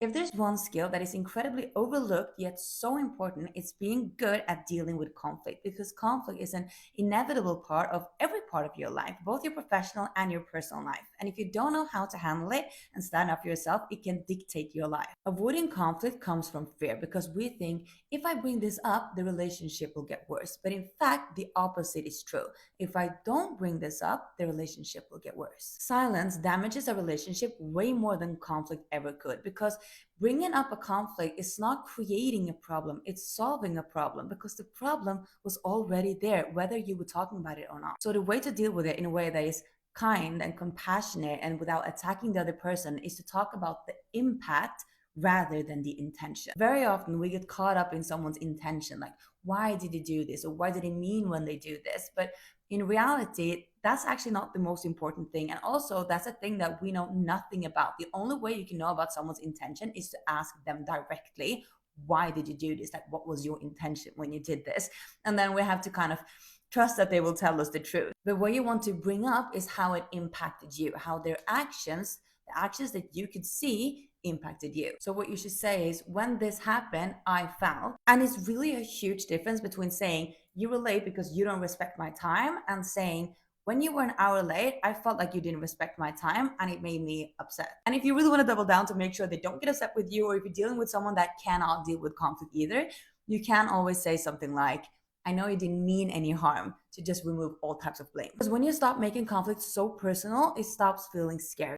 If there's one skill that is incredibly overlooked yet so important, it's being good at dealing with conflict because conflict is an inevitable part of every part of your life, both your professional and your personal life. And if you don't know how to handle it and stand up for yourself, it can dictate your life. Avoiding conflict comes from fear because we think if I bring this up, the relationship will get worse. But in fact, the opposite is true. If I don't bring this up, the relationship will get worse. Silence damages a relationship way more than conflict ever could because bringing up a conflict is not creating a problem, it's solving a problem because the problem was already there, whether you were talking about it or not. So, the way to deal with it in a way that is kind and compassionate and without attacking the other person is to talk about the impact rather than the intention. Very often we get caught up in someone's intention, like, why did they do this? Or what did they mean when they do this? But in reality, that's actually not the most important thing. And also, that's a thing that we know nothing about. The only way you can know about someone's intention is to ask them directly, why did you do this? Like, what was your intention when you did this? And then we have to kind of trust that they will tell us the truth. But what you want to bring up is how it impacted you, how their actions, the actions that you could see, impacted you. So what you should say is, when this happened, I felt. And it's really a huge difference between saying you were late because you don't respect my time and saying when you were an hour late, I felt like you didn't respect my time and it made me upset. And if you really want to double down to make sure they don't get upset with you, or if you're dealing with someone that cannot deal with conflict either, you can always say something like, I know you didn't mean any harm, to just remove all types of blame. Because when you stop making conflict so personal, it stops feeling scary.